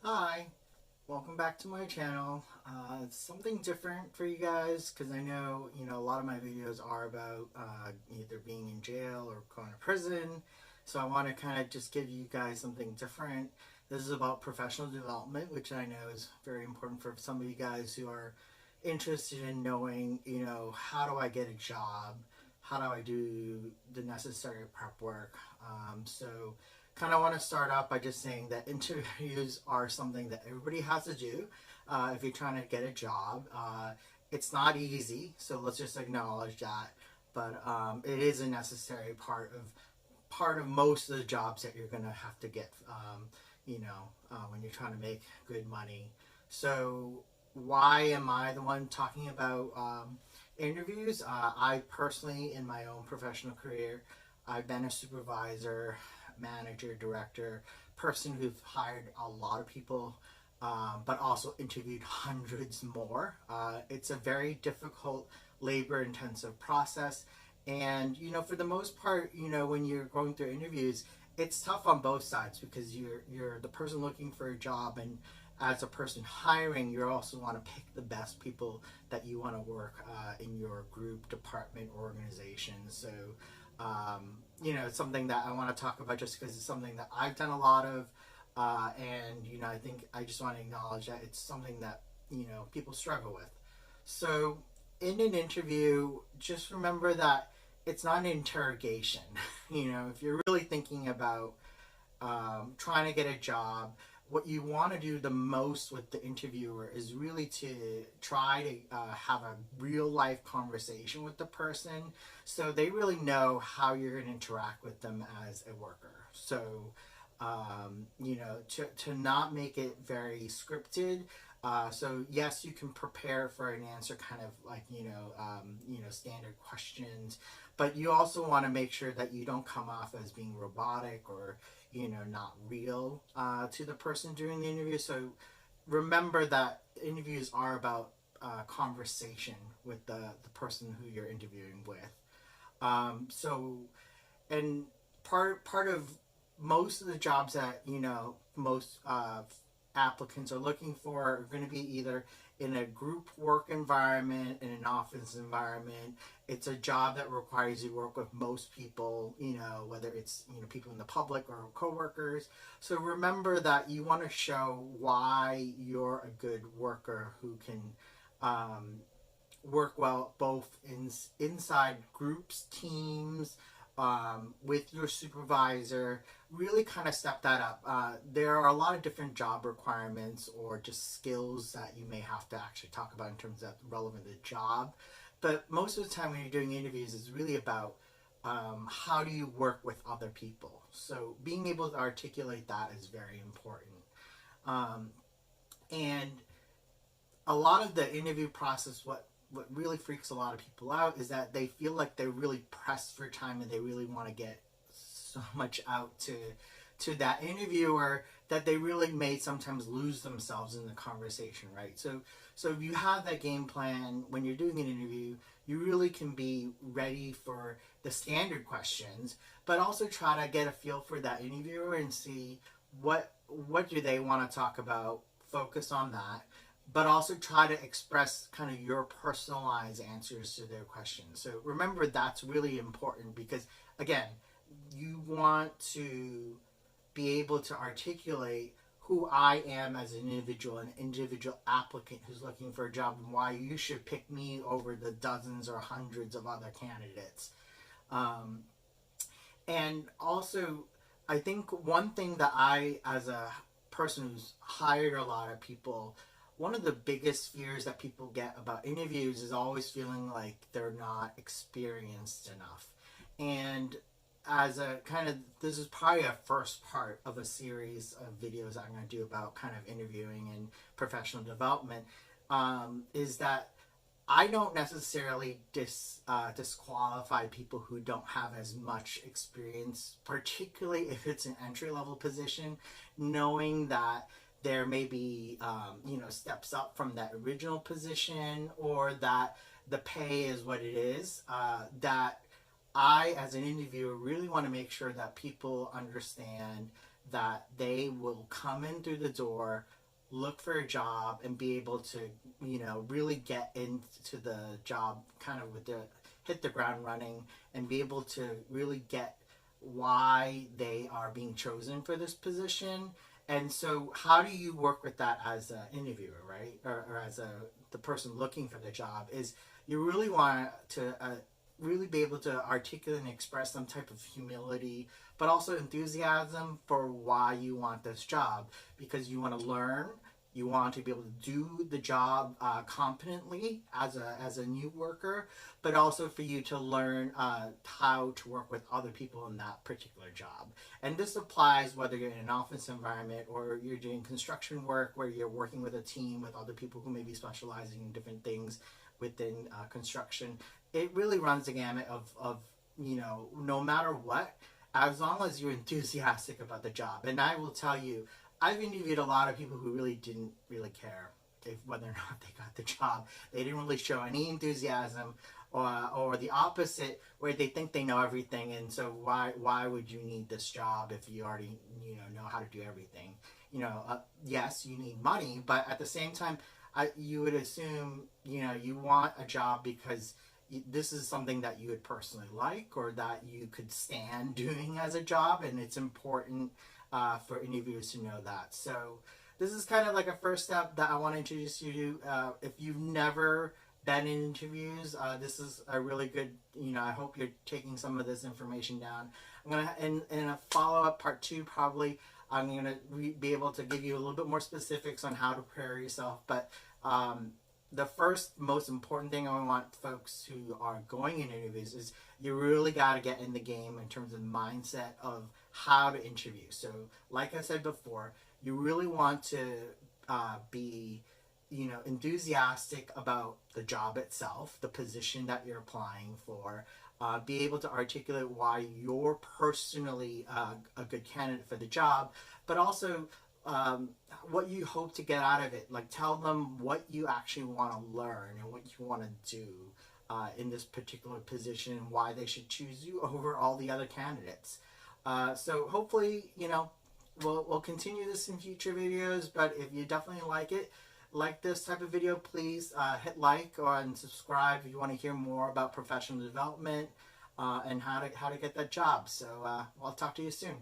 Hi, welcome back to my channel. It's something different for you guys because I know, a lot of my videos are about either being in jail or going to prison. So I want to kind of just give you guys something different. This is about professional development, which I know is very important for some of you guys who are interested in knowing, how do I get a job? How do I do the necessary prep work? So kind of want to start off by just saying that interviews are something that everybody has to do if you're trying to get a job. It's not easy, so let's just acknowledge that. But it is a necessary part of most of the jobs that you're gonna have to get. When you're trying to make good money. So why am I the one talking about interviews? I personally, in my own professional career, I've been a supervisor, manager, director, person who've hired a lot of people, but also interviewed hundreds more. It's a very difficult, labor-intensive process, and for the most part, when you're going through interviews, it's tough on both sides because you're the person looking for a job, and as a person hiring, you also want to pick the best people that you want to work in your group, department, organization. So it's something that I want to talk about just because it's something that I've done a lot of, and I think I just want to acknowledge that it's something that people struggle with. So in an interview, just remember that it's not an interrogation. If you're really thinking about trying to get a job, what you want to do the most with the interviewer is really to try to have a real life conversation with the person so they really know how you're going to interact with them as a worker. So, to not make it very scripted. So yes, you can prepare for an answer, kind of like standard questions, but you also want to make sure that you don't come off as being robotic or not real to the person during the interview. So remember that interviews are about conversation with the person who you're interviewing with. So and part of most of the jobs that most applicants are looking for are going to be either in a group work environment, in an office environment. It's a job that requires you to work with most people, whether it's people in the public or coworkers. So remember that you want to show why you're a good worker who can work well both inside groups, teams, with your supervisor. Really kind of step that up. There are a lot of different job requirements or just skills that you may have to actually talk about in terms of relevant to the job. But most of the time when you're doing interviews, it's really about how do you work with other people. So being able to articulate that is very important. Um, and a lot of the interview process, what really freaks a lot of people out is that they feel like they're really pressed for time and they really want to get so much out to that interviewer that they really may sometimes lose themselves in the conversation, right? So if you have that game plan when you're doing an interview, you really can be ready for the standard questions, but also try to get a feel for that interviewer and see what do they want to talk about, focus on that, but also try to express kind of your personalized answers to their questions. So remember that's really important because again, you want to be able to articulate who I am as an individual applicant who's looking for a job, and why you should pick me over the dozens or hundreds of other candidates. Um, and also, I think one thing that I, as a person who's hired a lot of people, one of the biggest fears that people get about interviews is always feeling like they're not experienced enough. And as a kind of, this is probably a first part of a series of videos I'm going to do about kind of interviewing and professional development, is that I don't necessarily disqualify people who don't have as much experience, particularly if it's an entry level position, knowing that there may be steps up from that original position, or that the pay is what it is. That I, as an interviewer, really want to make sure that people understand that they will come in through the door, look for a job, and be able to, really get into the job kind of with the hit the ground running and be able to really get why they are being chosen for this position. And so, how do you work with that as an interviewer, right, or as the person looking for the job? Is you really want to really be able to articulate and express some type of humility, but also enthusiasm for why you want this job, because you want to learn, you want to be able to do the job competently as a new worker, but also for you to learn how to work with other people in that particular job. And this applies whether you're in an office environment or you're doing construction work where you're working with a team with other people who may be specializing in different things within construction. It really runs the gamut of no matter what, as long as you're enthusiastic about the job. And I will tell you, I've interviewed a lot of people who really didn't really care if whether or not they got the job. They didn't really show any enthusiasm, or the opposite, where they think they know everything, and so why would you need this job if you already know how to do everything? Yes, you need money, but at the same time, you would assume you want a job because this is something that you would personally like or that you could stand doing as a job, and it's important for interviewers to know that. So this is kind of like a first step that I want to introduce you to. If you've never been in interviews, this is a really good, I hope you're taking some of this information down. I'm going to, in a follow-up part 2 probably, I'm going to be able to give you a little bit more specifics on how to prepare yourself. But the first most important thing I want folks who are going in interviews is you really got to get in the game in terms of mindset of how to interview. So like I said before, you really want to be enthusiastic about the job itself, the position that you're applying for, be able to articulate why you're personally a good candidate for the job, but also what you hope to get out of it. Like, tell them what you actually want to learn and what you want to do in this particular position, and why they should choose you over all the other candidates. So hopefully, we'll continue this in future videos, but if you definitely like this type of video, please hit like and subscribe if you want to hear more about professional development and how to get that job. So I'll talk to you soon.